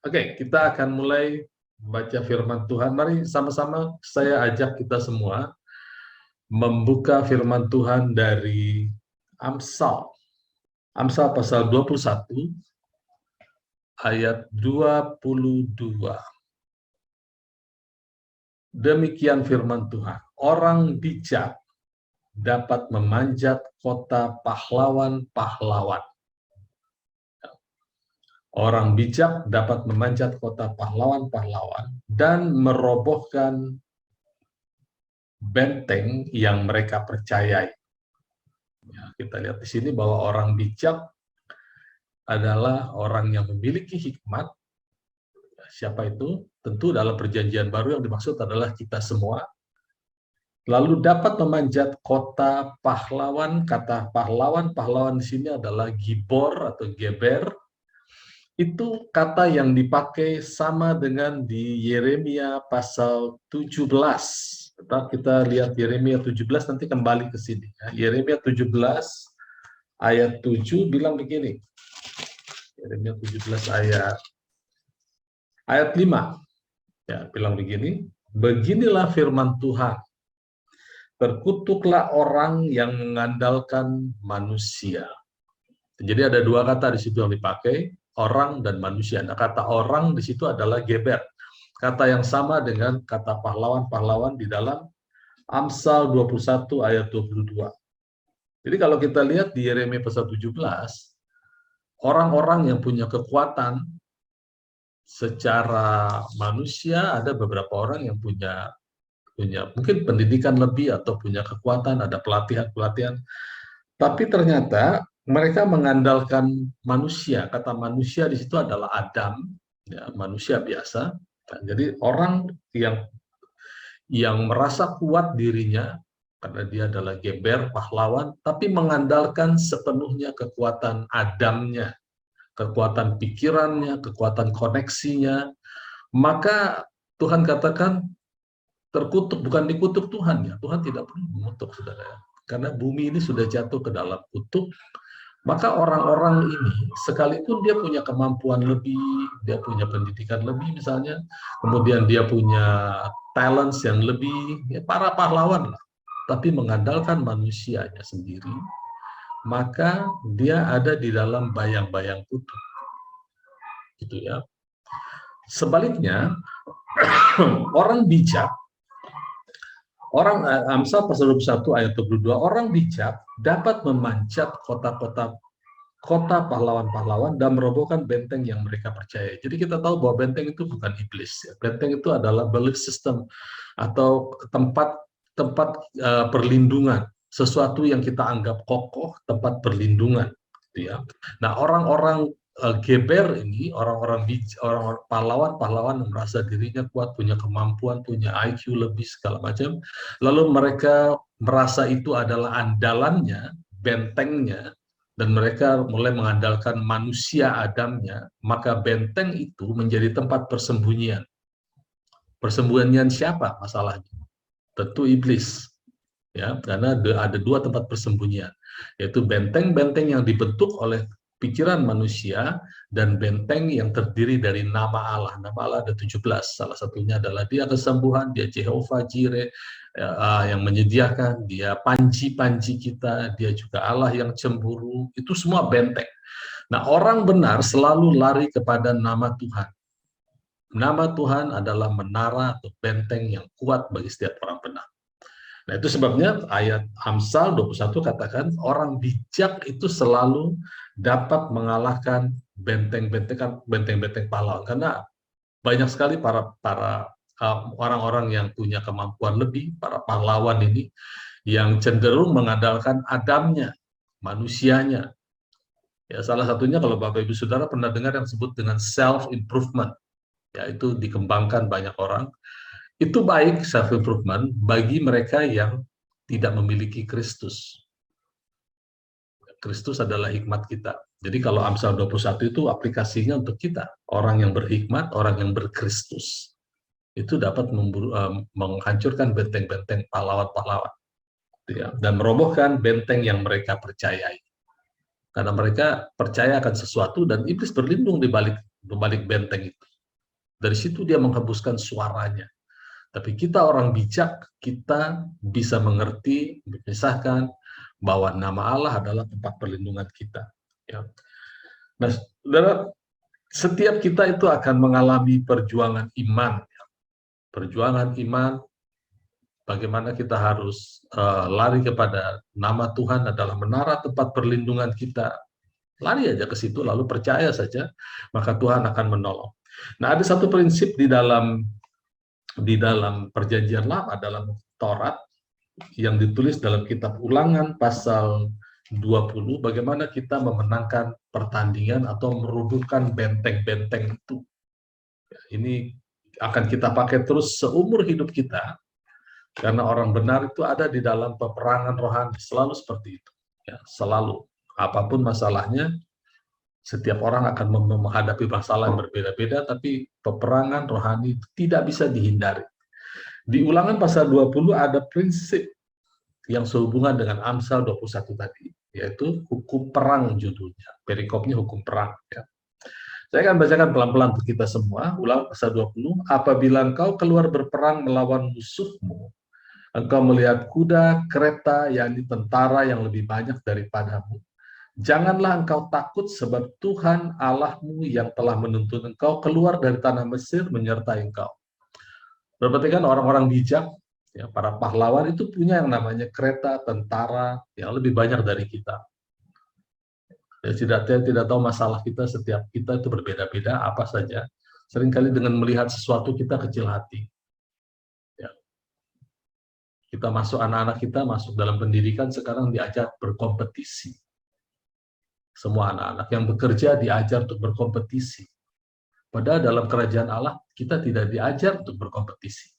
Oke, kita akan mulai baca firman Tuhan. Mari sama-sama saya ajak kita semua membuka firman Tuhan dari Amsal. Amsal pasal 21 ayat 22. Demikian firman Tuhan. Orang bijak dapat memanjat kota pahlawan-pahlawan. Orang bijak dapat memanjat kota pahlawan-pahlawan dan merobohkan benteng yang mereka percayai. Ya, kita lihat di sini bahwa orang bijak adalah orang yang memiliki hikmat. Siapa itu? Tentu dalam perjanjian baru yang dimaksud adalah kita semua. Lalu dapat memanjat kota pahlawan. Kata pahlawan di sini adalah gibor atau geber. Itu kata yang dipakai sama dengan di Yeremia pasal 17. Tetap kita lihat Yeremia 17, nanti kembali ke sini. Yeremia 17 ayat 7 bilang begini. Yeremia 17 ayat 5. Ya, bilang begini. Beginilah firman Tuhan. Terkutuklah orang yang mengandalkan manusia. Jadi ada dua kata di situ yang dipakai, orang dan manusia. Nah, kata orang di situ adalah geber. Kata yang sama dengan kata pahlawan-pahlawan di dalam Amsal 21 ayat 22. Jadi kalau kita lihat di Yeremia pasal 17, orang-orang yang punya kekuatan secara manusia, ada beberapa orang yang punya mungkin pendidikan lebih atau punya kekuatan, ada pelatihan-pelatihan. Tapi ternyata mereka mengandalkan manusia. Kata manusia di situ adalah Adam, ya, manusia biasa. Jadi orang yang merasa kuat dirinya karena dia adalah geber, pahlawan, tapi mengandalkan sepenuhnya kekuatan Adamnya, kekuatan pikirannya, kekuatan koneksinya. Maka Tuhan katakan terkutuk, bukan dikutuk Tuhan ya. Tuhan tidak perlu mengutuk, saudara. Karena bumi ini sudah jatuh ke dalam kutuk, maka orang-orang ini, sekalipun dia punya kemampuan lebih, dia punya pendidikan lebih misalnya, kemudian dia punya talents yang lebih, ya para pahlawan lah, tapi mengandalkan manusianya sendiri, maka dia ada di dalam bayang-bayang kutuk. Gitu ya. Sebaliknya, orang bijak, Amsal pasal 21 ayat 22, orang bijak dapat memanjat kota-kota pahlawan-pahlawan dan merobohkan benteng yang mereka percaya. Jadi kita tahu bahwa benteng itu bukan iblis. Ya. Benteng itu adalah belief system atau tempat perlindungan, sesuatu yang kita anggap kokoh, tempat perlindungan. Gitu ya. Nah, orang-orang geber ini, orang-orang pahlawan yang merasa dirinya kuat, punya kemampuan, punya IQ lebih segala macam, lalu mereka merasa itu adalah andalannya, bentengnya, dan mereka mulai mengandalkan manusia Adamnya, maka benteng itu menjadi tempat persembunyian. Persembunyian siapa masalahnya? Tentu iblis. Ya, karena ada dua tempat persembunyian, yaitu benteng-benteng yang dibentuk oleh pikiran manusia dan benteng yang terdiri dari nama Allah. Nama Allah ada 17. Salah satunya adalah dia kesembuhan, dia Jehovah Jireh yang menyediakan, dia panji-panji kita, dia juga Allah yang cemburu. Itu semua benteng. Nah, orang benar selalu lari kepada nama Tuhan. Nama Tuhan adalah menara atau benteng yang kuat bagi setiap orang benar. Nah, itu sebabnya ayat Amsal 21 katakan orang bijak itu selalu dapat mengalahkan benteng-benteng pahlawan, karena banyak sekali para orang-orang yang punya kemampuan lebih, para pahlawan ini yang cenderung mengandalkan Adamnya, manusianya. Ya, salah satunya kalau Bapak Ibu Saudara pernah dengar yang disebut dengan self improvement, yaitu dikembangkan banyak orang. Itu baik self improvement bagi mereka yang tidak memiliki Kristus. Kristus adalah hikmat kita. Jadi kalau Amsal 21 itu aplikasinya untuk kita, orang yang berhikmat, orang yang berkristus. Itu dapat menghancurkan benteng-benteng pahlawan-pahlawan. Dan merobohkan benteng yang mereka percayai. Karena mereka percaya akan sesuatu dan iblis berlindung di balik benteng itu. Dari situ dia menghembuskan suaranya. Tapi kita orang bijak, kita bisa mengerti, memisahkan bahwa nama Allah adalah tempat perlindungan kita. Ya. Nah, saudara, setiap kita itu akan mengalami perjuangan iman. Perjuangan iman, bagaimana kita harus lari kepada nama Tuhan adalah menara tempat perlindungan kita. Lari aja ke situ, lalu percaya saja, maka Tuhan akan menolong. Nah, ada satu prinsip di dalam perjanjian lama, dalam Taurat, yang ditulis dalam kitab Ulangan pasal 20, bagaimana kita memenangkan pertandingan atau merubuhkan benteng-benteng itu. Ini akan kita pakai terus seumur hidup kita, karena orang benar itu ada di dalam peperangan rohani, selalu seperti itu. Ya, selalu. Apapun masalahnya, setiap orang akan menghadapi masalah yang berbeda-beda, tapi peperangan rohani tidak bisa dihindari. Di Ulangan pasal 20 ada prinsip yang sehubungan dengan Amsal 21 tadi, yaitu hukum perang judulnya. Perikopnya hukum perang. Ya. Saya akan bacakan pelan-pelan untuk kita semua. Ulangan pasal 20, apabila engkau keluar berperang melawan musuhmu, engkau melihat kuda, kereta, yakni tentara yang lebih banyak daripadamu. Janganlah engkau takut, sebab Tuhan Allahmu yang telah menuntun engkau keluar dari tanah Mesir menyertai engkau. Berarti kan orang-orang bijak, ya, para pahlawan itu punya yang namanya kereta, tentara yang lebih banyak dari kita. Ya, tidak tahu masalah kita, setiap kita itu berbeda-beda apa saja. Seringkali dengan melihat sesuatu kita kecil hati. Ya. Kita masuk, anak-anak kita masuk dalam pendidikan sekarang diajar berkompetisi. Semua anak-anak yang bekerja diajar untuk berkompetisi. Padahal dalam kerajaan Allah kita tidak diajar untuk berkompetisi.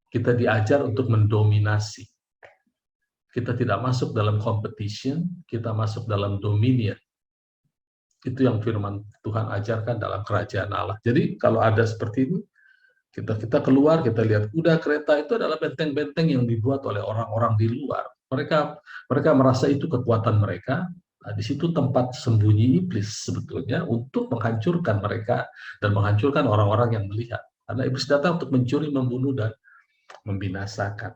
Kita diajar untuk mendominasi. Kita tidak masuk dalam competition, kita masuk dalam dominion. Itu yang firman Tuhan ajarkan dalam kerajaan Allah. Jadi kalau ada seperti ini, kita keluar, kita lihat kuda, kereta, itu adalah benteng-benteng yang dibuat oleh orang-orang di luar. Mereka merasa itu kekuatan mereka. Nah, di situ tempat sembunyi iblis sebetulnya untuk menghancurkan mereka dan menghancurkan orang-orang yang melihat. Karena iblis datang untuk mencuri, membunuh, dan membinasakan.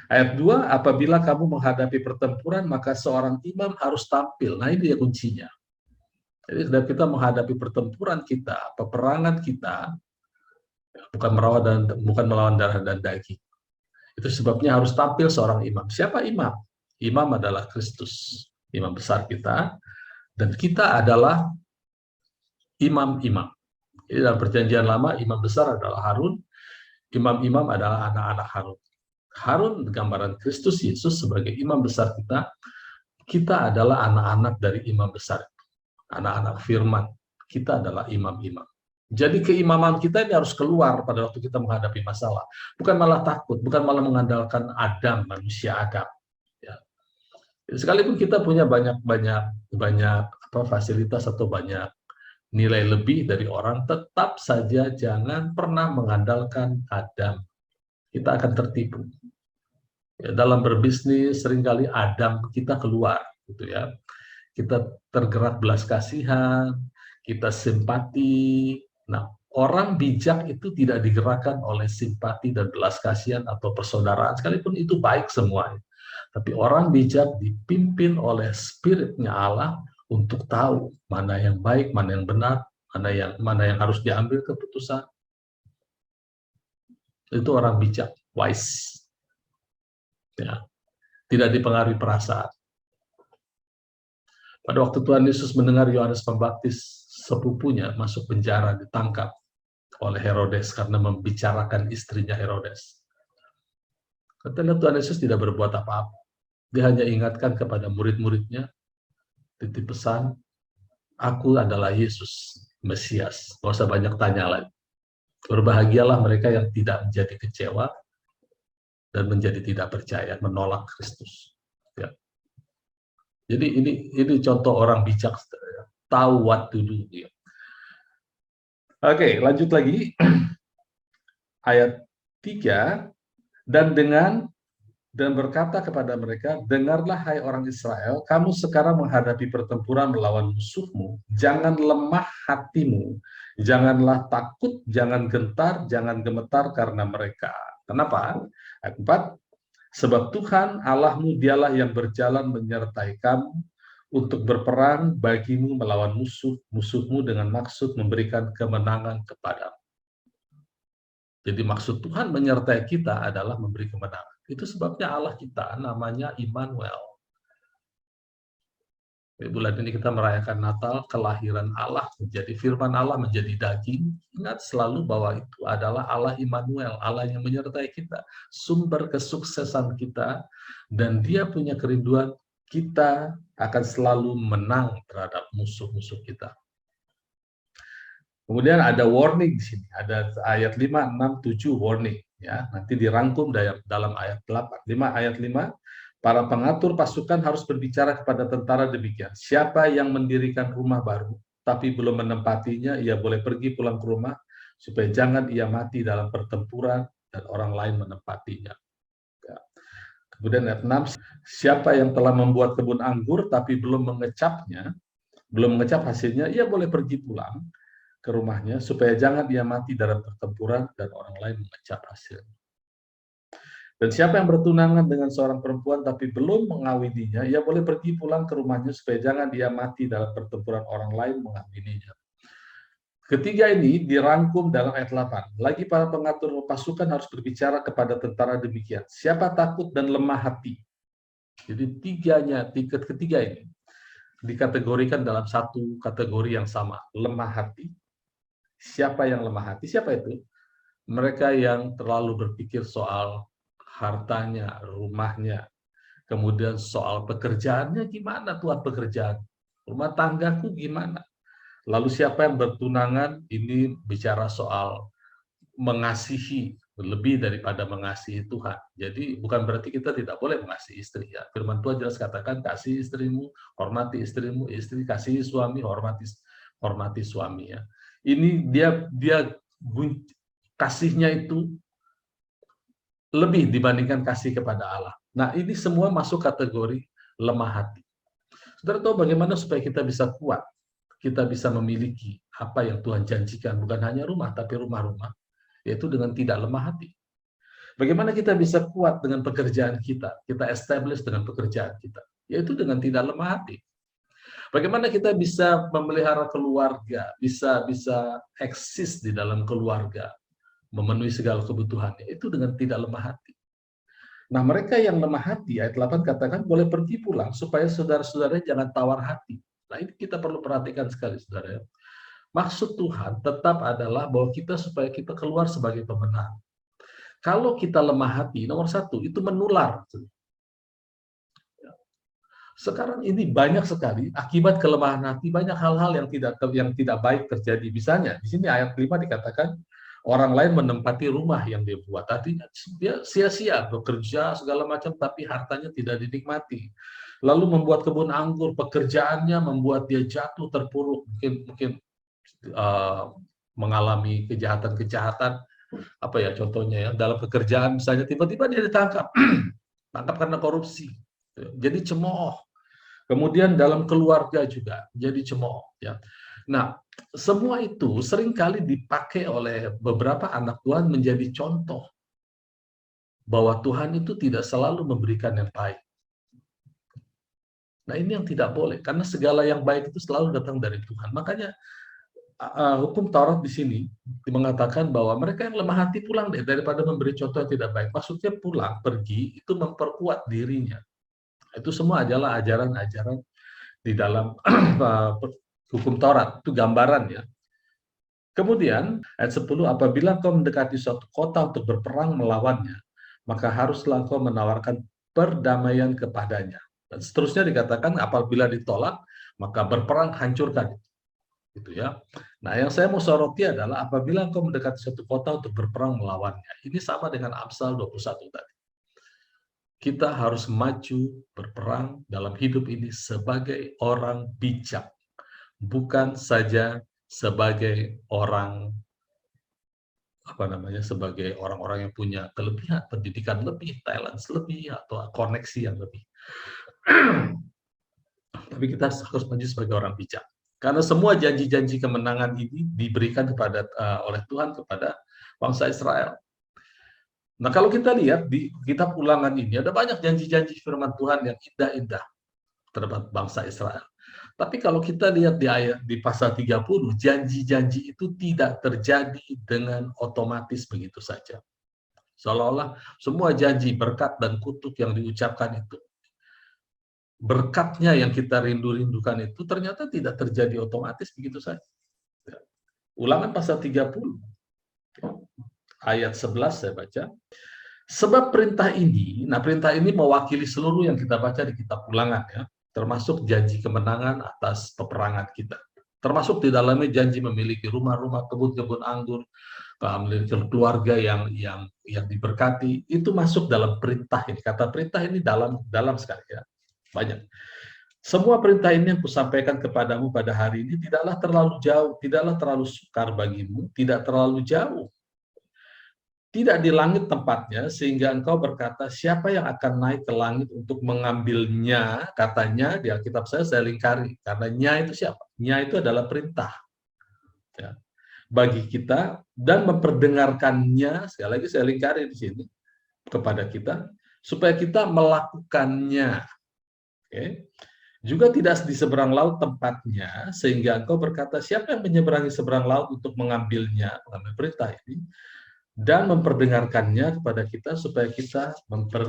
Ayat 2, apabila kamu menghadapi pertempuran, maka seorang imam harus tampil. Nah, ini dia kuncinya. Jadi setiap kita menghadapi pertempuran kita, peperangan kita, bukan melawan darah dan daging. Itu sebabnya harus tampil seorang imam. Siapa imam? Imam adalah Kristus, imam besar kita, dan kita adalah imam-imam. Jadi dalam perjanjian lama, imam besar adalah Harun, imam-imam adalah anak-anak Harun. Harun gambaran Kristus Yesus sebagai imam besar kita. Kita adalah anak-anak dari imam besar, anak-anak firman. Kita adalah imam-imam. Jadi keimaman kita ini harus keluar pada waktu kita menghadapi masalah. Bukan malah takut, bukan malah mengandalkan Adam, manusia Adam. Ya. Sekalipun kita punya banyak fasilitas atau banyak nilai lebih dari orang, tetap saja jangan pernah mengandalkan Adam. Kita akan tertipu. Ya, dalam berbisnis seringkali Adam kita keluar, gitu ya. Kita tergerak belas kasihan, kita simpati. Nah, orang bijak itu tidak digerakkan oleh simpati dan belas kasihan atau persaudaraan, sekalipun itu baik semuanya. Tapi orang bijak dipimpin oleh spiritnya Allah untuk tahu mana yang baik, mana yang benar, mana yang harus diambil keputusan. Itu orang bijak, wise. Ya, tidak dipengaruhi perasaan. Pada waktu Tuhan Yesus mendengar Yohanes Pembaptis, sepupunya masuk penjara, ditangkap oleh Herodes karena membicarakan istrinya Herodes. Katanya Tuhan Yesus tidak berbuat apa-apa. Dia hanya ingatkan kepada murid-muridnya, titip pesan, aku adalah Yesus, Mesias. Nggak usah banyak tanya lagi. Berbahagialah mereka yang tidak menjadi kecewa dan menjadi tidak percaya, menolak Kristus. Ya. Jadi ini contoh orang bijak, tahu what to do. Ya. Oke, lanjut lagi. Ayat 3, dan dengan dan berkata kepada mereka, dengarlah hai orang Israel, kamu sekarang menghadapi pertempuran melawan musuhmu, jangan lemah hatimu, janganlah takut, jangan gentar, jangan gemetar karena mereka. Kenapa? Ayat 4, sebab Tuhan Allahmu dialah yang berjalan menyertai kamu untuk berperang bagimu melawan musuhmu dengan maksud memberikan kemenangan kepadamu. Jadi maksud Tuhan menyertai kita adalah memberi kemenangan. Itu sebabnya Allah kita namanya Immanuel. Bulan ini kita merayakan Natal, kelahiran Allah menjadi firman Allah menjadi daging. Ingat selalu bahwa itu adalah Allah Immanuel, Allah yang menyertai kita, sumber kesuksesan kita, dan Dia punya kerinduan kita akan selalu menang terhadap musuh-musuh kita. Kemudian ada warning di sini, ada ayat 5, 6, 7 warning. Ya, nanti dirangkum dalam ayat 8. 5 ayat 5, para pengatur pasukan harus berbicara kepada tentara demikian. Siapa yang mendirikan rumah baru, tapi belum menempatinya, ia boleh pergi pulang ke rumah, supaya jangan ia mati dalam pertempuran dan orang lain menempatinya. Ya. Kemudian ayat 6, siapa yang telah membuat kebun anggur, tapi belum mengecap hasilnya, ia boleh pergi pulang ke rumahnya, supaya jangan dia mati dalam pertempuran dan orang lain mengecap hasilnya. Dan siapa yang bertunangan dengan seorang perempuan tapi belum mengawininya, ia boleh pergi pulang ke rumahnya supaya jangan dia mati dalam pertempuran orang lain mengawininya. Ketiga ini dirangkum dalam ayat 8. Lagi para pengatur pasukan harus berbicara kepada tentara demikian. Siapa takut dan lemah hati. Jadi tiket ketiga ini dikategorikan dalam satu kategori yang sama, lemah hati. Siapa yang lemah hati? Siapa itu? Mereka yang terlalu berpikir soal hartanya, rumahnya, kemudian soal pekerjaannya, gimana Tuhan pekerjaan? Rumah tanggaku gimana? Lalu siapa yang bertunangan? Ini bicara soal mengasihi lebih daripada mengasihi Tuhan. Jadi bukan berarti kita tidak boleh mengasihi istri. Ya. Firman Tuhan jelas katakan, kasih istrimu, hormati istrimu, istri kasih suami, hormati suaminya. Ini dia kasihnya itu lebih dibandingkan kasih kepada Allah. Nah, ini semua masuk kategori lemah hati. Saudara tahu bagaimana supaya kita bisa kuat, kita bisa memiliki apa yang Tuhan janjikan, bukan hanya rumah, tapi rumah-rumah, yaitu dengan tidak lemah hati. Bagaimana kita bisa kuat dengan pekerjaan kita establish dengan pekerjaan kita, yaitu dengan tidak lemah hati. Bagaimana kita bisa memelihara keluarga, bisa eksis di dalam keluarga, memenuhi segala kebutuhannya, itu dengan tidak lemah hati. Nah, mereka yang lemah hati, ayat 8 katakan, boleh pergi pulang, supaya saudara-saudaranya jangan tawar hati. Nah, ini kita perlu perhatikan sekali, saudara. Maksud Tuhan tetap adalah bahwa supaya kita keluar sebagai pemenang. Kalau kita lemah hati, nomor satu, itu menular. Sekarang ini banyak sekali akibat kelemahan hati, banyak hal-hal yang tidak baik terjadi. Misalnya di sini ayat 5 dikatakan orang lain menempati rumah yang dia buat. Artinya dia sia-sia bekerja segala macam tapi hartanya tidak dinikmati. Lalu membuat kebun anggur, pekerjaannya membuat dia jatuh terpuruk, mungkin mengalami kejahatan-kejahatan. Apa ya contohnya ya, dalam pekerjaan misalnya tiba-tiba dia ditangkap tangkap karena korupsi, jadi cemooh. Kemudian dalam keluarga juga jadi cemooh, ya. Nah, semua itu seringkali dipakai oleh beberapa anak Tuhan menjadi contoh bahwa Tuhan itu tidak selalu memberikan yang baik. Nah, ini yang tidak boleh, karena segala yang baik itu selalu datang dari Tuhan. Makanya hukum Taurat di sini mengatakan bahwa mereka yang lemah hati pulang deh daripada memberi contoh yang tidak baik. Maksudnya pulang, pergi itu memperkuat dirinya. Itu semua adalah ajaran-ajaran di dalam hukum Taurat, itu gambaran ya. Kemudian ayat 10, apabila kau mendekati suatu kota untuk berperang melawannya, maka haruslah kau menawarkan perdamaian kepadanya. Dan seterusnya dikatakan apabila ditolak, maka berperang hancurkan. Gitu ya. Nah, yang saya mau soroti adalah apabila kau mendekati suatu kota untuk berperang melawannya. Ini sama dengan Amsal 21 tadi. Kita harus maju berperang dalam hidup ini sebagai orang bijak, bukan saja sebagai orang apa namanya, sebagai orang-orang yang punya kelebihan, pendidikan lebih, talent lebih, atau koneksi yang lebih. Tapi kita harus maju sebagai orang bijak. Karena semua janji-janji kemenangan ini diberikan oleh Tuhan kepada bangsa Israel. Nah, kalau kita lihat di kitab Ulangan ini ada banyak janji-janji firman Tuhan yang indah-indah terhadap bangsa Israel. Tapi kalau kita lihat di pasal 30, janji-janji itu tidak terjadi dengan otomatis begitu saja. Seolah-olah semua janji, berkat dan kutuk yang diucapkan itu, berkatnya yang kita rindu-rindukan itu ternyata tidak terjadi otomatis begitu saja. Ulangan pasal 30 ayat 11 saya baca. Sebab perintah ini, nah perintah ini mewakili seluruh yang kita baca di kitab Ulangan ya, termasuk janji kemenangan atas peperangan kita. Termasuk di dalamnya janji memiliki rumah-rumah, kebun-kebun anggur, memiliki keluarga yang diberkati, itu masuk dalam perintah ini. Kata perintah ini dalam sekali ya. Banyak. Semua perintah ini yang kusampaikan kepadamu pada hari ini tidaklah terlalu jauh, tidaklah terlalu sukar bagimu, tidak terlalu jauh. Tidak di langit tempatnya, sehingga engkau berkata, siapa yang akan naik ke langit untuk mengambilnya? Katanya di Alkitab saya lingkari. Karena nya itu siapa? Nya itu adalah perintah. Ya. Bagi kita, dan memperdengarkannya, sekali lagi saya lingkari di sini, kepada kita, supaya kita melakukannya. Oke. Juga tidak di seberang laut tempatnya, sehingga engkau berkata, siapa yang menyeberangi seberang laut untuk mengambil perintah ini, dan memperdengarkannya kepada kita supaya kita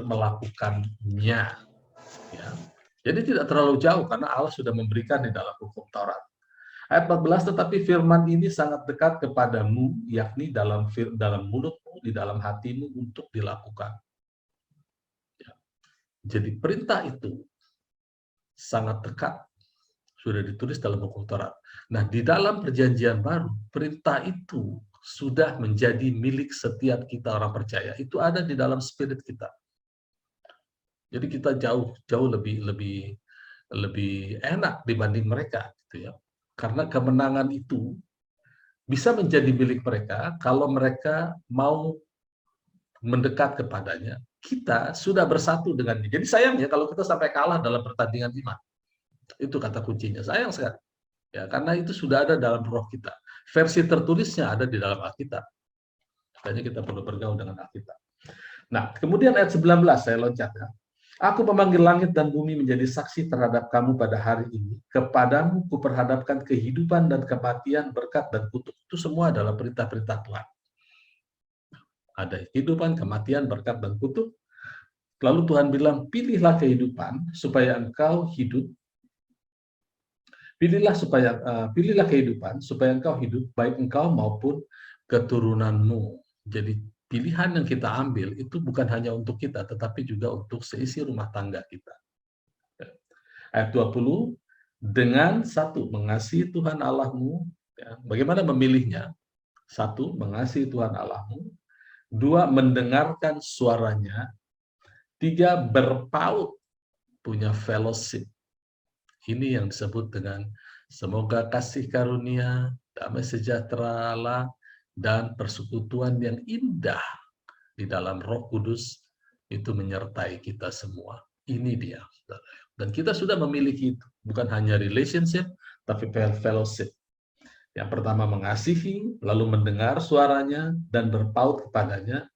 melakukannya. Ya. Jadi tidak terlalu jauh karena Allah sudah memberikan di dalam hukum Taurat. Ayat 14, tetapi firman ini sangat dekat kepadamu, yakni dalam mulutmu, di dalam hatimu untuk dilakukan. Ya. Jadi perintah itu sangat dekat, sudah ditulis dalam hukum Taurat. Nah, di dalam perjanjian baru, perintah itu sudah menjadi milik setiap kita orang percaya. Itu ada di dalam spirit kita. Jadi kita jauh lebih enak dibanding mereka, gitu ya. Karena kemenangan itu bisa menjadi milik mereka kalau mereka mau mendekat kepadanya. Kita sudah bersatu dengannya. Jadi sayangnya kalau kita sampai kalah dalam pertandingan iman, itu kata kuncinya. Sayang sekali. Ya, karena itu sudah ada dalam roh kita. Versi tertulisnya ada di dalam Alkitab. Makanya kita perlu bergaul dengan Alkitab. Nah, kemudian ayat 19 saya loncat ya. Aku memanggil langit dan bumi menjadi saksi terhadap kamu pada hari ini. Kepadamu kuperhadapkan kehidupan dan kematian, berkat dan kutuk. Itu semua adalah perintah-perintah Tuhan. Ada kehidupan, kematian, berkat dan kutuk. Lalu Tuhan bilang, pilihlah kehidupan supaya engkau hidup. Pilihlah kehidupan supaya engkau hidup, baik engkau maupun keturunanmu. Jadi pilihan yang kita ambil itu bukan hanya untuk kita, tetapi juga untuk seisi rumah tangga kita. Ayat 20, dengan satu, mengasihi Tuhan Allahmu. Ya, bagaimana memilihnya? Satu, mengasihi Tuhan Allahmu. Dua, mendengarkan suaranya. Tiga, berpaut, punya fellowship. Ini yang disebut dengan semoga kasih karunia, damai sejahtera Allah, dan persekutuan yang indah di dalam Roh Kudus itu menyertai kita semua. Ini dia. Dan kita sudah memiliki itu. Bukan hanya relationship, tapi fellowship. Yang pertama mengasihi, lalu mendengar suaranya, dan berpaut kepadanya.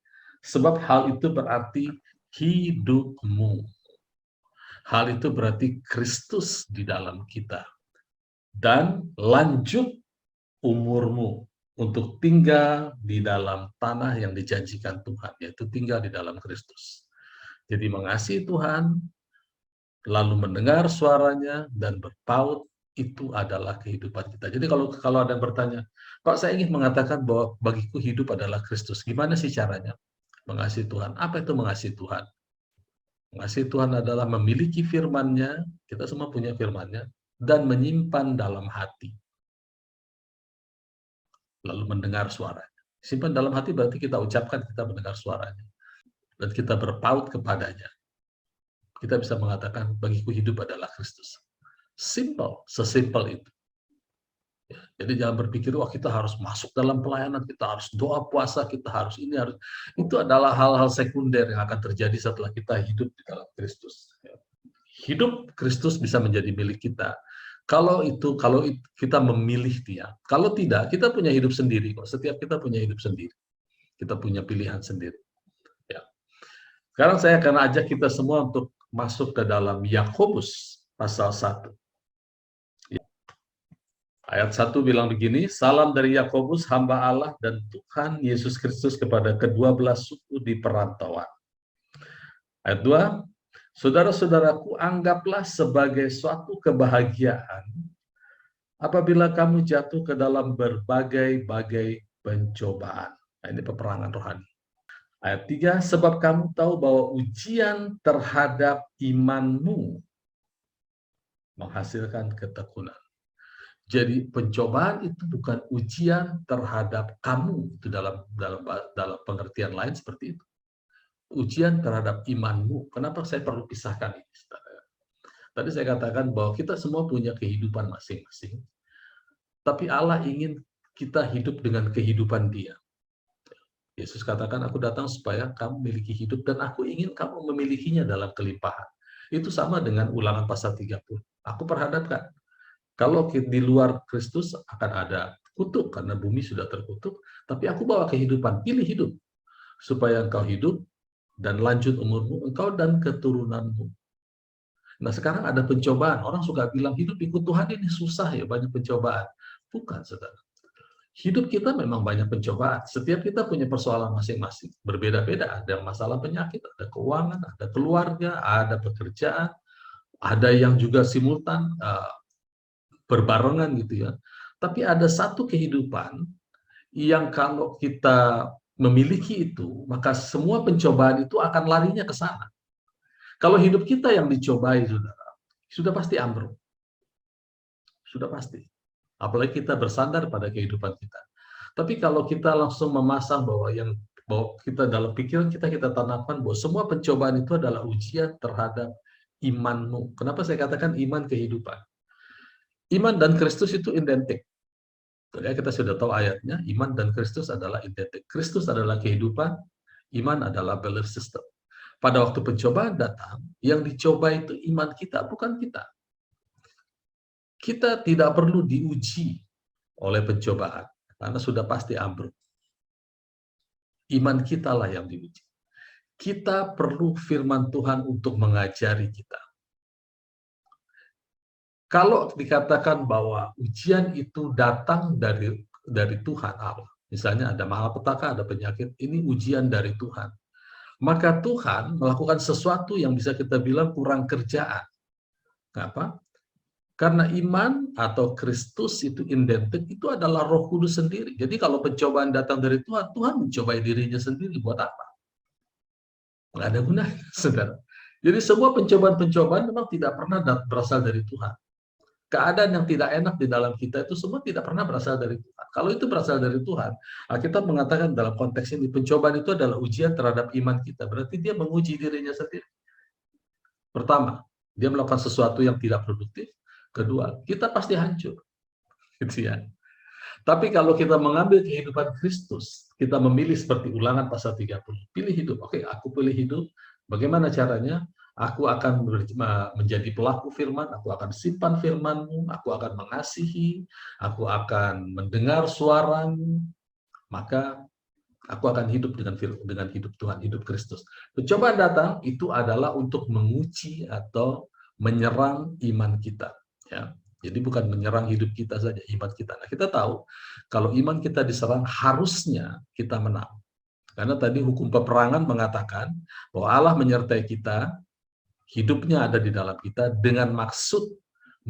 Sebab hal itu berarti hidupmu. Hal itu berarti Kristus di dalam kita. Dan lanjut umurmu untuk tinggal di dalam tanah yang dijanjikan Tuhan, yaitu tinggal di dalam Kristus. Jadi mengasihi Tuhan, lalu mendengar suaranya, dan berpaut, itu adalah kehidupan kita. Jadi kalau ada yang bertanya, Pak, saya ingin mengatakan bahwa bagiku hidup adalah Kristus. Gimana sih caranya? Mengasihi Tuhan. Apa itu mengasihi Tuhan? Mengasihi Tuhan adalah memiliki firman-Nya, kita semua punya firman-Nya, dan menyimpan dalam hati. Lalu mendengar suaranya. Simpan dalam hati berarti kita ucapkan, kita mendengar suaranya. Dan kita berpaut kepadanya. Kita bisa mengatakan, bagiku hidup adalah Kristus. Simple, sesimpel itu. Jadi jangan berpikir, wah kita harus masuk dalam pelayanan, kita harus doa puasa, kita harus ini, harus itu adalah hal-hal sekunder yang akan terjadi setelah kita hidup di dalam Kristus. Hidup Kristus bisa menjadi milik kita. Kalau kita memilih Dia. Kalau tidak, kita punya hidup sendiri kok. Setiap kita punya hidup sendiri. Kita punya pilihan sendiri. Ya. Sekarang saya akan ajak kita semua untuk masuk ke dalam Yakobus pasal 1. Ayat 1 bilang begini, salam dari Yakobus, hamba Allah dan Tuhan Yesus Kristus kepada ke-12 suku di perantauan. Ayat 2, saudara-saudaraku, anggaplah sebagai suatu kebahagiaan apabila kamu jatuh ke dalam berbagai-bagai pencobaan. Nah, ini peperangan rohani. Ayat 3, sebab kamu tahu bahwa ujian terhadap imanmu menghasilkan ketekunan. Jadi pencobaan itu bukan ujian terhadap kamu, itu dalam pengertian lain seperti itu. Ujian terhadap imanmu. Kenapa saya perlu pisahkan ini? Tadi saya katakan bahwa kita semua punya kehidupan masing-masing. Tapi Allah ingin kita hidup dengan kehidupan Dia. Yesus katakan, aku datang supaya kamu memiliki hidup dan aku ingin kamu memilikinya dalam kelimpahan. Itu sama dengan Ulangan pasal 30. Aku perhadapkan. Kalau di luar Kristus akan ada kutuk, karena bumi sudah terkutuk, tapi aku bawa kehidupan, pilih hidup, supaya engkau hidup, dan lanjut umurmu, engkau dan keturunanmu. Nah sekarang ada pencobaan, orang suka bilang, hidup ikut Tuhan ini susah ya, banyak pencobaan. Bukan, saudara. Hidup kita memang banyak pencobaan, setiap kita punya persoalan masing-masing, berbeda-beda, ada masalah penyakit, ada keuangan, ada keluarga, ada pekerjaan, ada yang juga simultan, berbarengan gitu ya. Tapi ada satu kehidupan yang kalau kita memiliki itu, maka semua pencobaan itu akan larinya ke sana. Kalau hidup kita yang dicobai, saudara, sudah pasti ambruk. Sudah pasti. Apalagi kita bersandar pada kehidupan kita. Tapi kalau kita langsung memasang bahwa kita dalam pikiran kita tanamkan bahwa semua pencobaan itu adalah ujian terhadap imanmu. Kenapa saya katakan iman kehidupan? Iman dan Kristus itu identik. Ya, kita sudah tahu ayatnya, iman dan Kristus adalah identik. Kristus adalah kehidupan, iman adalah belief system. Pada waktu pencobaan datang, yang dicoba itu iman kita, bukan kita. Kita tidak perlu diuji oleh pencobaan, karena sudah pasti ambruk. Iman kita lah yang diuji. Kita perlu firman Tuhan untuk mengajari kita. Kalau dikatakan bahwa ujian itu datang dari Tuhan Allah, misalnya ada malapetaka, ada penyakit, ini ujian dari Tuhan. Maka Tuhan melakukan sesuatu yang bisa kita bilang kurang kerjaan. Kenapa? Karena iman atau Kristus itu identik, itu adalah Roh Kudus sendiri. Jadi kalau pencobaan datang dari Tuhan, Tuhan mencobai dirinya sendiri buat apa? Nggak ada gunanya, saudara. Jadi semua pencobaan-pencobaan memang tidak pernah berasal dari Tuhan. Keadaan yang tidak enak di dalam kita itu semua tidak pernah berasal dari Tuhan. Kalau itu berasal dari Tuhan, Alkitab mengatakan dalam konteks ini, pencobaan itu adalah ujian terhadap iman kita. Berarti dia menguji dirinya sendiri. Pertama, dia melakukan sesuatu yang tidak produktif. Kedua, kita pasti hancur. Gitu ya. Tapi kalau kita mengambil kehidupan Kristus, kita memilih seperti Ulangan pasal 30. Pilih hidup. Oke, aku pilih hidup. Bagaimana caranya? Aku akan menjadi pelaku firman, aku akan simpan firman-Mu, aku akan mengasihi, aku akan mendengar suara-Mu, maka aku akan hidup dengan hidup Tuhan, hidup Kristus. Pencobaan datang itu adalah untuk menguji atau menyerang iman kita. Ya. Jadi bukan menyerang hidup kita saja, iman kita. Nah, kita tahu kalau iman kita diserang harusnya kita menang. Karena tadi hukum peperangan mengatakan bahwa Allah menyertai kita, hidupnya ada di dalam kita dengan maksud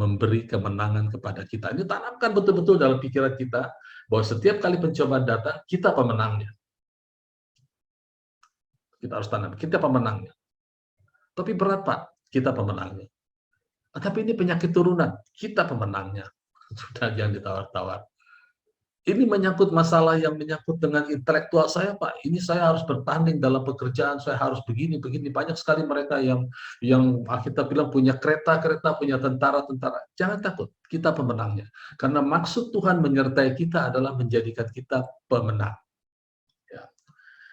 memberi kemenangan kepada kita. Ini tanamkan betul-betul dalam pikiran kita bahwa setiap kali pencobaan datang, kita pemenangnya. Kita harus tanam, kita pemenangnya. Tapi berat Pak, kita pemenangnya. Tapi ini penyakit turunan, kita pemenangnya. Sudah jangan ditawar-tawar. Ini menyangkut masalah yang menyangkut dengan intelektual saya, Pak. Ini saya harus bertanding dalam pekerjaan, saya harus begini, begini. Banyak sekali mereka yang kita bilang punya kereta-kereta, punya tentara-tentara. Jangan takut, kita pemenangnya. Karena maksud Tuhan menyertai kita adalah menjadikan kita pemenang. Ya.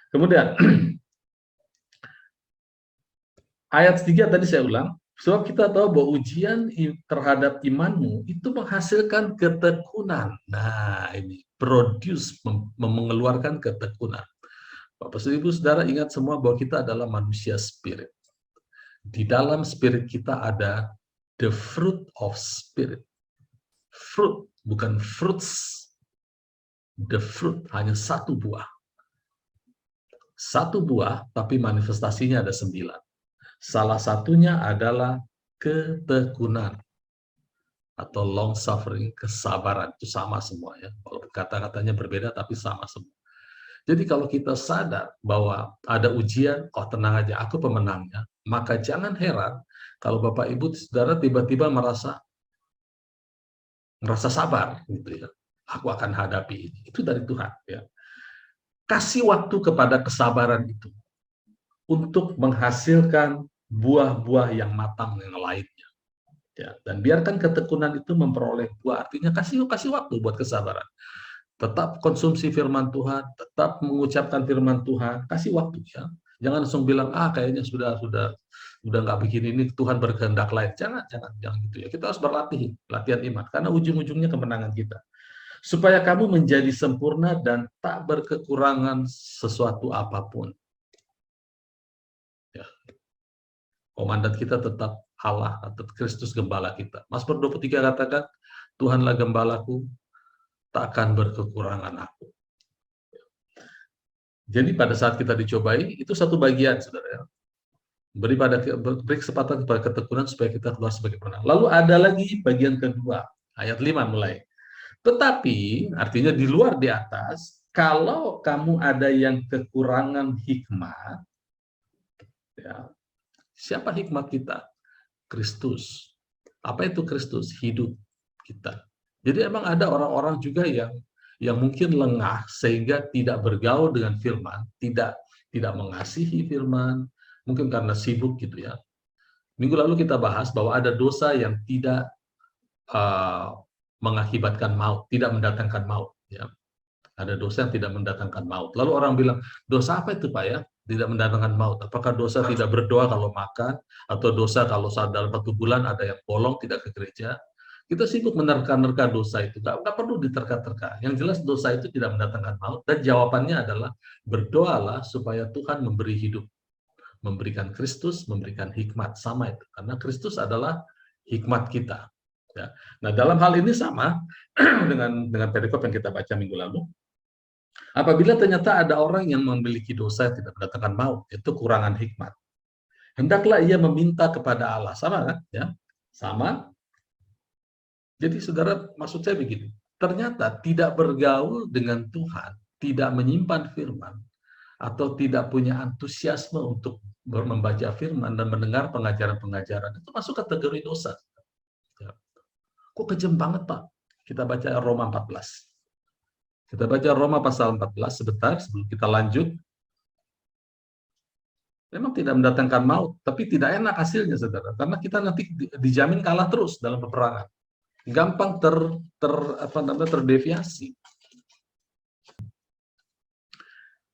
Kemudian, ayat 3 tadi saya ulang. Sebab kita tahu bahwa ujian terhadap imanmu itu menghasilkan ketekunan. Nah, ini produce, mengeluarkan ketekunan. Bapak Ibu Saudara ingat semua bahwa kita adalah manusia spirit. Di dalam spirit kita ada the fruit of spirit. Fruit, bukan fruits. The fruit, hanya satu buah. Satu buah, tapi manifestasinya ada 9. Salah satunya adalah ketekunan atau long suffering, kesabaran. Itu sama semua ya. Kalau kata-katanya berbeda tapi sama semua. Jadi kalau kita sadar bahwa ada ujian, oh tenang aja, aku pemenangnya, maka jangan heran kalau Bapak Ibu Saudara tiba-tiba merasa sabar gitu ya. Aku akan hadapi ini. Itu dari Tuhan ya. Kasih waktu kepada kesabaran itu untuk menghasilkan buah-buah yang matang yang lainnya. Ya, dan biarkan ketekunan itu memperoleh buah, artinya kasih waktu buat kesabaran. Tetap konsumsi firman Tuhan, tetap mengucapkan firman Tuhan, kasih waktu ya. Jangan langsung bilang kayaknya sudah nggak begini, ini Tuhan berkehendak lain. Jangan gitu ya. Kita harus berlatih, latihan iman, karena ujung-ujungnya kemenangan kita. Supaya kamu menjadi sempurna dan tak berkekurangan sesuatu apapun. Ya. Komandan kita tetap Allah atau Kristus gembala kita. Mazmur 23 katakan, Tuhanlah gembalaku, tak akan berkekurangan aku. Jadi pada saat kita dicobai, itu satu bagian, saudara. Beri kesempatan kepada ketekunan supaya kita keluar sebagai pemenang. Lalu ada lagi bagian kedua, ayat 5 mulai. Tetapi, artinya di luar di atas, kalau kamu ada yang kekurangan hikmat, ya, siapa hikmat kita? Kristus. Apa itu Kristus? Hidup kita. Jadi emang ada orang-orang juga yang mungkin lengah sehingga tidak bergaul dengan firman, tidak mengasihi firman, mungkin karena sibuk gitu ya. Minggu lalu kita bahas bahwa ada dosa yang tidak mengakibatkan maut, tidak mendatangkan maut ya. Ada dosa yang tidak mendatangkan maut. Lalu orang bilang, dosa apa itu Pak ya? Tidak mendatangkan maut. Apakah dosa tidak berdoa kalau makan, atau dosa kalau saat dalam 1 bulan ada yang bolong tidak ke gereja? Kita sibuk menerka-nerka dosa itu, nggak perlu diterka-terka. Yang jelas dosa itu tidak mendatangkan maut, dan jawabannya adalah berdoalah supaya Tuhan memberi hidup, memberikan Kristus, memberikan hikmat, sama itu. Karena Kristus adalah hikmat kita. Ya. Nah dalam hal ini sama dengan perikop yang kita baca minggu lalu. Apabila ternyata ada orang yang memiliki dosa yang tidak mendatangkan maut, itu kurangan hikmat. Hendaklah ia meminta kepada Allah. Sama kan? Ya, sama. Jadi saudara, maksud saya begini. Ternyata tidak bergaul dengan Tuhan, tidak menyimpan firman, atau tidak punya antusiasme untuk membaca firman dan mendengar pengajaran-pengajaran, itu masuk kategori dosa. Ya. Kok kejam banget Pak? Kita baca Roma 14. Kita baca Roma pasal 14 sebentar sebelum kita lanjut. Memang tidak mendatangkan maut, tapi tidak enak hasilnya, saudara. Karena kita nanti dijamin kalah terus dalam peperangan. Gampang terdeviasi.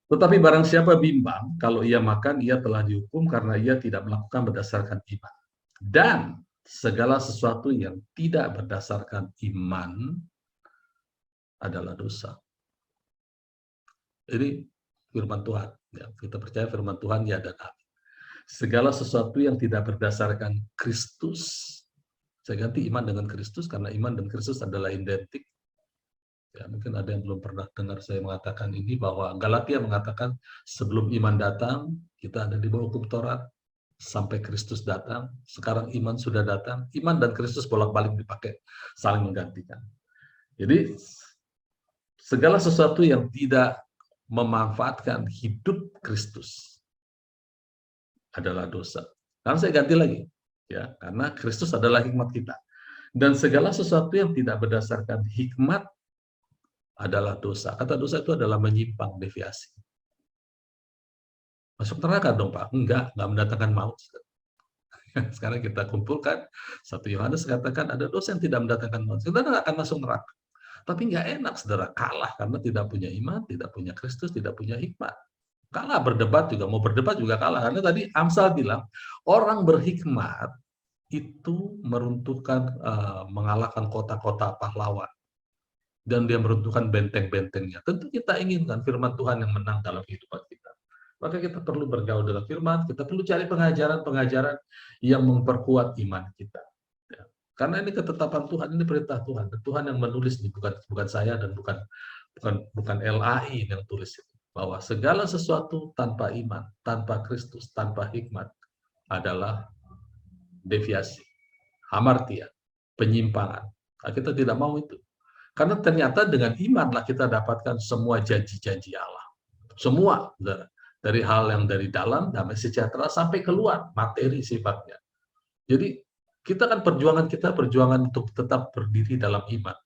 Tetapi barang siapa bimbang, kalau ia makan, ia telah dihukum karena ia tidak melakukan berdasarkan iman. Dan segala sesuatu yang tidak berdasarkan iman adalah dosa. Ini firman Tuhan. Ya, kita percaya firman Tuhan ya dan amin. Segala sesuatu yang tidak berdasarkan Kristus, saya ganti iman dengan Kristus karena iman dan Kristus adalah identik. Ya, mungkin ada yang belum pernah dengar saya mengatakan ini, bahwa Galatia mengatakan sebelum iman datang, kita ada di bawah hukum Taurat, sampai Kristus datang, sekarang iman sudah datang, iman dan Kristus bolak-balik dipakai, saling menggantikan. Jadi, segala sesuatu yang tidak memanfaatkan hidup Kristus adalah dosa. Karena saya ganti lagi, ya, karena Kristus adalah hikmat kita. Dan segala sesuatu yang tidak berdasarkan hikmat adalah dosa. Kata dosa itu adalah menyimpang, deviasi. Masuk neraka dong Pak? Enggak mendatangkan maut. Sekarang kita kumpulkan, 1 Yohanes katakan ada dosa yang tidak mendatangkan maut. Kita nggak akan masuk neraka. Tapi nggak enak, saudara, kalah karena tidak punya iman, tidak punya Kristus, tidak punya hikmat. Kalah berdebat juga, mau berdebat juga kalah. Karena tadi Amsal bilang, orang berhikmat itu meruntuhkan, mengalahkan kota-kota pahlawan. Dan dia meruntuhkan benteng-bentengnya. Tentu kita inginkan firman Tuhan yang menang dalam kehidupan kita. Maka kita perlu bergaul dengan firman, kita perlu cari pengajaran-pengajaran yang memperkuat iman kita. Ya. Karena ini ketetapan Tuhan, ini perintah Tuhan. Dan Tuhan yang menulis ini, bukan saya dan bukan LAI yang tulis itu. Bahwa segala sesuatu tanpa iman, tanpa Kristus, tanpa hikmat adalah deviasi, hamartia, penyimpangan. Nah, kita tidak mau itu. Karena ternyata dengan imanlah kita dapatkan semua janji-janji Allah. Semua, dari hal yang dari dalam, damai sejahtera, sampai keluar, materi sifatnya. Jadi, kita kan perjuangan untuk tetap berdiri dalam iman.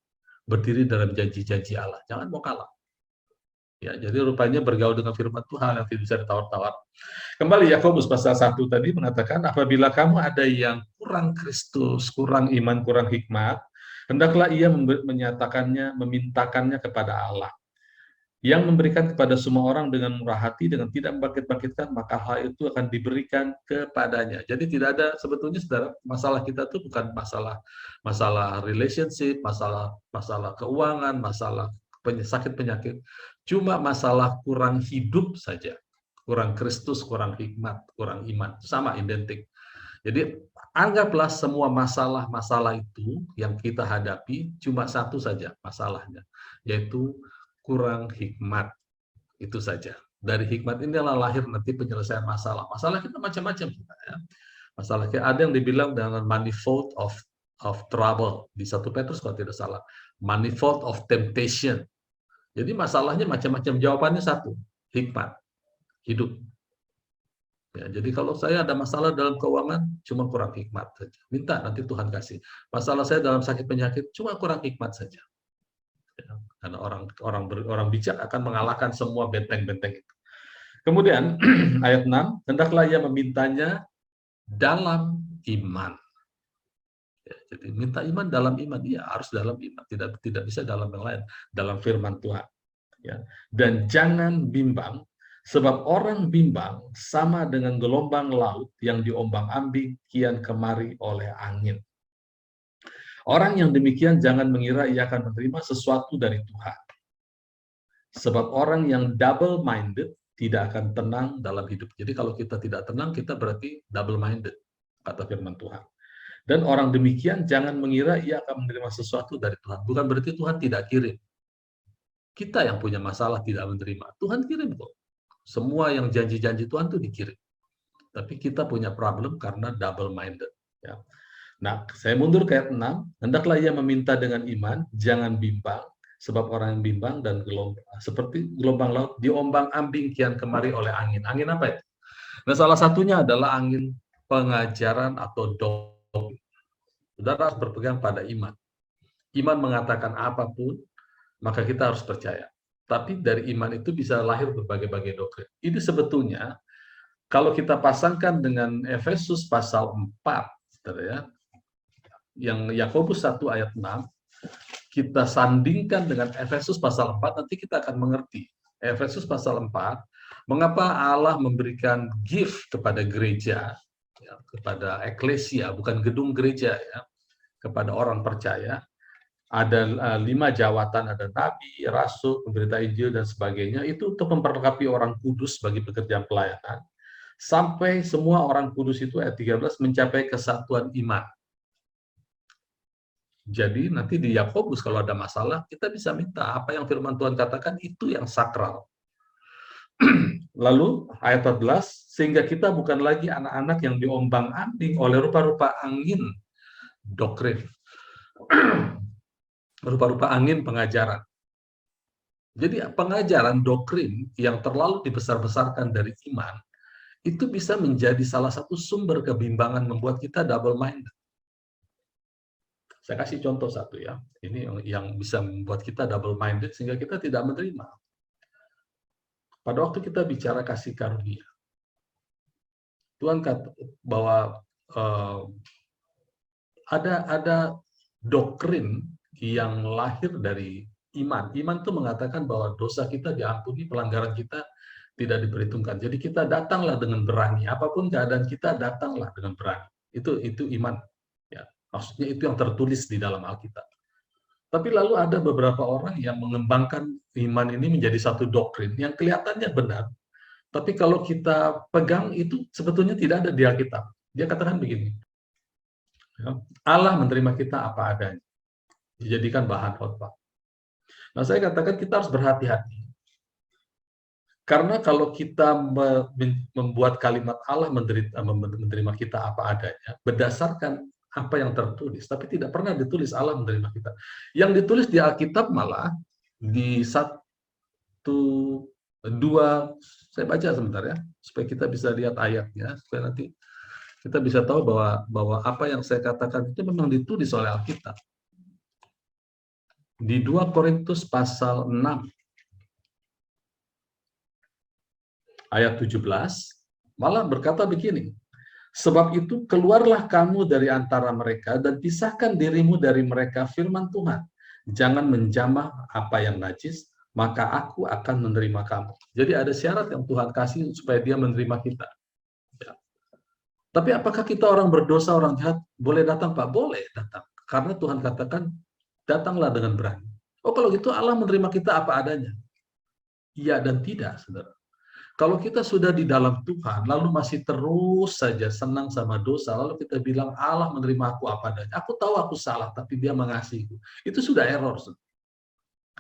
Berdiri dalam janji-janji Allah. Jangan mau kalah. Ya, jadi rupanya bergaul dengan firman Tuhan yang tidak bisa ditawar-tawar. Kembali Yakobus pasal 1 tadi mengatakan, apabila kamu ada yang kurang Kristus, kurang iman, kurang hikmat, hendaklah ia memintakannya kepada Allah, yang memberikan kepada semua orang dengan murah hati, dengan tidak membangkit-bangkitkan, maka hal itu akan diberikan kepadanya. Jadi tidak ada, sebetulnya saudara, masalah kita itu bukan masalah relationship, masalah keuangan, masalah sakit penyakit, cuma masalah kurang hidup saja, kurang Kristus, kurang hikmat, kurang iman, sama identik. Jadi anggaplah semua masalah-masalah itu yang kita hadapi cuma satu saja masalahnya, yaitu kurang hikmat. Itu saja. Dari hikmat inilah lahir nanti penyelesaian masalah. Masalah kita macam-macam. Ya. Masalah kita ada yang dibilang dengan manifold of trouble. Di 1 Petrus kalau tidak salah. Manifold of temptation. Jadi masalahnya macam-macam. Jawabannya satu. Hikmat. Hidup. Ya, jadi kalau saya ada masalah dalam keuangan, cuma kurang hikmat saja. Minta nanti Tuhan kasih. Masalah saya dalam sakit penyakit, cuma kurang hikmat saja. Ya, karena orang bijak akan mengalahkan semua benteng-benteng itu. Kemudian ayat 6, hendaklah ia memintanya dalam iman. Ya, jadi minta iman dalam iman, dia harus dalam iman, tidak bisa dalam yang lain, dalam firman Tuhan. Ya. Dan jangan bimbang, sebab orang bimbang sama dengan gelombang laut yang diombang-ambing kian kemari oleh angin. Orang yang demikian jangan mengira ia akan menerima sesuatu dari Tuhan. Sebab orang yang double-minded tidak akan tenang dalam hidup. Jadi kalau kita tidak tenang, kita berarti double-minded, kata firman Tuhan. Dan orang demikian jangan mengira ia akan menerima sesuatu dari Tuhan. Bukan berarti Tuhan tidak kirim. Kita yang punya masalah tidak menerima. Tuhan kirim kok. Semua yang janji-janji Tuhan itu dikirim. Tapi kita punya problem karena double-minded. Ya. Nah, saya mundur ke ayat 6. Hendaklah ia meminta dengan iman, jangan bimbang, sebab orang yang bimbang dan seperti gelombang laut diombang-ambing kian kemari oleh angin. Angin apa itu? Nah, salah satunya adalah angin pengajaran atau doktrin. Saudara harus berpegang pada iman. Iman mengatakan apapun, maka kita harus percaya. Tapi dari iman itu bisa lahir berbagai-bagai doktrin. Ini sebetulnya, kalau kita pasangkan dengan Efesus pasal 4, ya, yang Yakobus 1 ayat 6, kita sandingkan dengan Efesus pasal 4, nanti kita akan mengerti. Efesus pasal 4, mengapa Allah memberikan gift kepada gereja, ya, kepada eklesia, bukan gedung gereja, ya, kepada orang percaya. Ada 5 jawatan, ada nabi, rasul, pemberita Injil, dan sebagainya. Itu untuk memperlengkapi orang kudus bagi pekerjaan pelayanan. Sampai semua orang kudus itu, ayat 13, mencapai kesatuan iman. Jadi nanti di Yakobus kalau ada masalah, kita bisa minta apa yang firman Tuhan katakan, itu yang sakral. Lalu ayat 14, sehingga kita bukan lagi anak-anak yang diombang-ambing oleh rupa-rupa angin doktrin. Rupa-rupa angin pengajaran. Jadi pengajaran doktrin yang terlalu dibesar-besarkan dari iman, itu bisa menjadi salah satu sumber kebimbangan membuat kita double-minded. Saya kasih contoh satu ya, ini yang bisa membuat kita double minded sehingga kita tidak menerima. Pada waktu kita bicara kasih karunia, Tuhan kata bahwa ada doktrin yang lahir dari iman. Iman itu mengatakan bahwa dosa kita diampuni, pelanggaran kita tidak diperhitungkan. Jadi kita datanglah dengan berani, apapun keadaan kita datanglah dengan berani. Itu iman. Ya, maksudnya itu yang tertulis di dalam Alkitab. Tapi lalu ada beberapa orang yang mengembangkan iman ini menjadi satu doktrin yang kelihatannya benar, tapi kalau kita pegang itu sebetulnya tidak ada di Alkitab. Dia katakan begini, ya, Allah menerima kita apa adanya, dijadikan bahan khotbah. Nah, saya katakan kita harus berhati-hati. Karena kalau kita membuat kalimat Allah menerima kita apa adanya, berdasarkan apa yang tertulis, tapi tidak pernah ditulis Allah menerima kita. Yang ditulis di Alkitab malah di 1, 2, saya baca sebentar ya, supaya kita bisa lihat ayatnya, supaya nanti kita bisa tahu bahwa apa yang saya katakan itu memang ditulis oleh Alkitab. Di 2 Korintus pasal 6 ayat 17 malah berkata begini, sebab itu keluarlah kamu dari antara mereka dan pisahkan dirimu dari mereka, firman Tuhan. Jangan menjamah apa yang najis, maka aku akan menerima kamu. Jadi ada syarat yang Tuhan kasih supaya dia menerima kita. Ya. Tapi apakah kita orang berdosa, orang jahat, boleh datang Pak? Boleh datang. Karena Tuhan katakan, datanglah dengan berani. Oh kalau gitu Allah menerima kita apa adanya? Iya dan tidak, saudara. Kalau kita sudah di dalam Tuhan, lalu masih terus saja senang sama dosa, lalu kita bilang Allah menerima aku apa adanya. Aku tahu aku salah, tapi dia mengasihiku. Itu sudah error.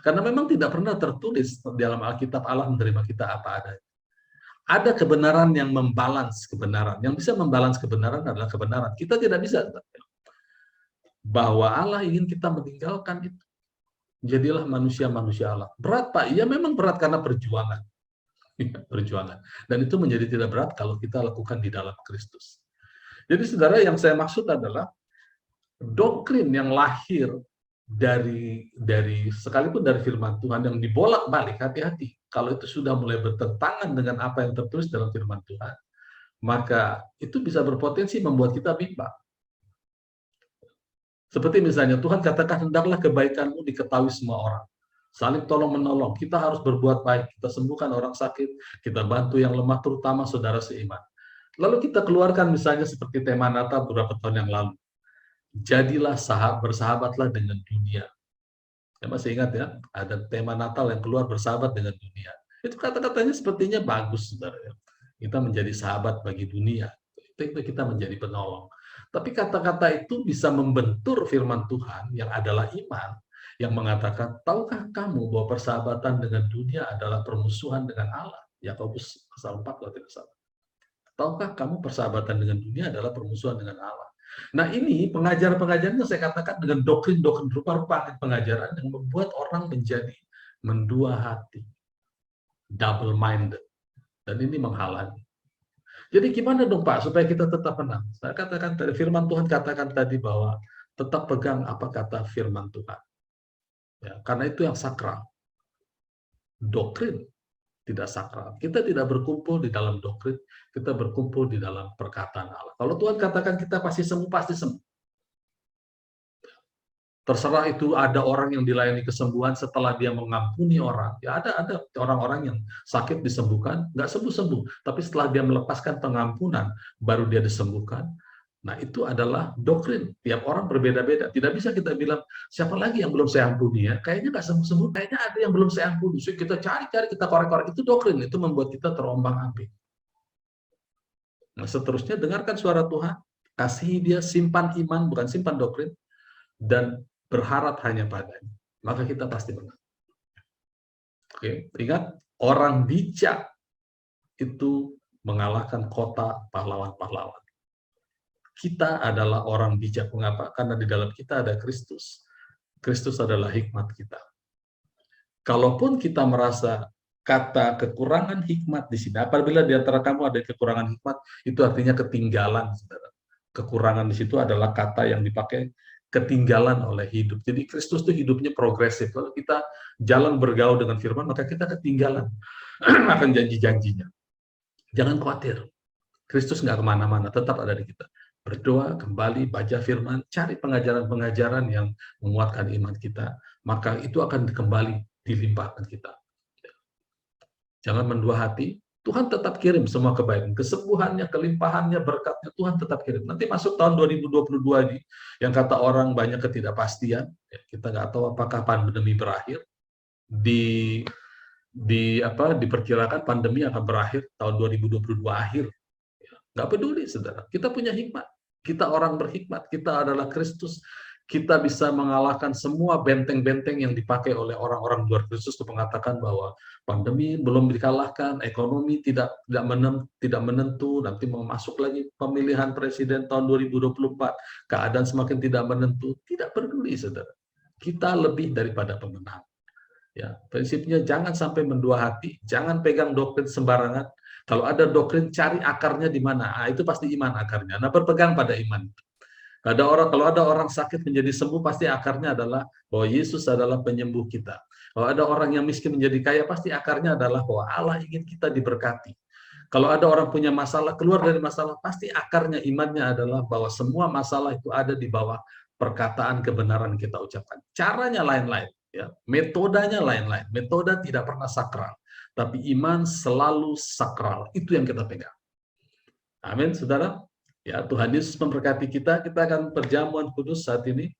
Karena memang tidak pernah tertulis di dalam Alkitab Allah menerima kita apa adanya. Ada kebenaran yang membalans kebenaran. Yang bisa membalans kebenaran adalah kebenaran. Kita tidak bisa. Bahwa Allah ingin kita meninggalkan itu. Jadilah manusia-manusia Allah. Berat Pak? Iya memang berat karena perjuangan. Perjuangan. Dan itu menjadi tidak berat kalau kita lakukan di dalam Kristus. Jadi saudara, yang saya maksud adalah doktrin yang lahir dari sekalipun dari firman Tuhan yang dibolak-balik, hati-hati. Kalau itu sudah mulai bertentangan dengan apa yang tertulis dalam firman Tuhan, maka itu bisa berpotensi membuat kita bimbang. Seperti misalnya Tuhan katakan hendaklah kebaikanmu diketahui semua orang. Saling tolong-menolong, kita harus berbuat baik, kita sembuhkan orang sakit, kita bantu yang lemah, terutama saudara seiman. Lalu kita keluarkan misalnya seperti tema Natal beberapa tahun yang lalu. Jadilah bersahabatlah dengan dunia. Ya, masih ingat ya, ada tema Natal yang keluar bersahabat dengan dunia. Itu kata-katanya sepertinya bagus, saudara. Kita menjadi sahabat bagi dunia. Itu kita menjadi penolong. Tapi kata-kata itu bisa membentur firman Tuhan yang adalah iman, yang mengatakan, tahukah kamu bahwa persahabatan dengan dunia adalah permusuhan dengan Allah? Yakobus pasal 4 kalau tidak salah. Tahukah kamu persahabatan dengan dunia adalah permusuhan dengan Allah? Nah ini pengajar-pengajarnya saya katakan dengan doktrin-doktrin rupa-rupa pengajaran yang membuat orang menjadi mendua hati, double minded, dan ini menghalangi. Jadi gimana dong Pak supaya kita tetap menang? Saya katakan tadi, firman Tuhan katakan tadi bahwa tetap pegang apa kata firman Tuhan. Ya, karena itu yang sakral. Doktrin tidak sakral. Kita tidak berkumpul di dalam doktrin, kita berkumpul di dalam perkataan Allah. Kalau Tuhan katakan kita pasti sembuh, pasti sembuh. Terserah itu ada orang yang dilayani kesembuhan setelah dia mengampuni orang. Ya ada orang-orang yang sakit disembuhkan, nggak sembuh-sembuh. Tapi setelah dia melepaskan pengampunan, baru dia disembuhkan. Nah itu adalah doktrin. Tiap orang berbeda-beda. Tidak bisa kita bilang, siapa lagi yang belum saya ampuni ya? Kayaknya nggak sembuh-sembuh, kayaknya ada yang belum saya ampuni. So, kita cari-cari, kita korek-korek. Itu doktrin. Itu membuat kita terombang-ambing. Nah seterusnya, dengarkan suara Tuhan. Kasihi dia, simpan iman, bukan simpan doktrin. Dan berharap hanya padanya. Maka kita pasti menang. Oke, ingat, orang bijak itu mengalahkan kota pahlawan-pahlawan. Kita adalah orang bijak. Mengapa? Karena di dalam kita ada Kristus. Kristus adalah hikmat kita. Kalaupun kita merasa kata kekurangan hikmat di sini, apabila di antara kamu ada kekurangan hikmat, itu artinya ketinggalan, saudara. Kekurangan di situ adalah kata yang dipakai ketinggalan oleh hidup. Jadi Kristus itu hidupnya progresif. Kalau kita jalan bergaul dengan firman, maka kita ketinggalan akan janji-janjinya. Jangan khawatir, Kristus nggak kemana-mana, tetap ada di kita. Berdoa, kembali, baca firman, cari pengajaran-pengajaran yang menguatkan iman kita, maka itu akan kembali dilimpahkan kita. Jangan mendua hati, Tuhan tetap kirim semua kebaikan, kesembuhannya, kelimpahannya, berkatnya, Tuhan tetap kirim. Nanti masuk tahun 2022 ini, yang kata orang banyak ketidakpastian, ya, kita nggak tahu apakah pandemi berakhir, diperkirakan pandemi akan berakhir tahun 2022 akhir. Nggak peduli, saudara. Kita punya hikmat. Kita orang berhikmat. Kita adalah Kristus. Kita bisa mengalahkan semua benteng-benteng yang dipakai oleh orang-orang luar Kristus untuk mengatakan bahwa pandemi belum dikalahkan, ekonomi tidak menentu, nanti mau masuk lagi pemilihan presiden tahun 2024, keadaan semakin tidak menentu. Tidak peduli, saudara. Kita lebih daripada pemenang. Ya, prinsipnya jangan sampai mendua hati, jangan pegang doktrin sembarangan. Kalau ada doktrin, cari akarnya di mana. Itu pasti iman akarnya. Nah, berpegang pada iman. Kalau ada orang sakit menjadi sembuh, pasti akarnya adalah bahwa Yesus adalah penyembuh kita. Kalau ada orang yang miskin menjadi kaya, pasti akarnya adalah bahwa Allah ingin kita diberkati. Kalau ada orang punya masalah, keluar dari masalah, pasti akarnya imannya adalah bahwa semua masalah itu ada di bawah perkataan kebenaran yang kita ucapkan. Caranya lain-lain, ya. Metodenya lain-lain. Metode tidak pernah sakral, tapi iman selalu sakral. Itu yang kita pegang. Amin, saudara. Ya, Tuhan Yesus memberkati kita. Kita akan perjamuan kudus saat ini.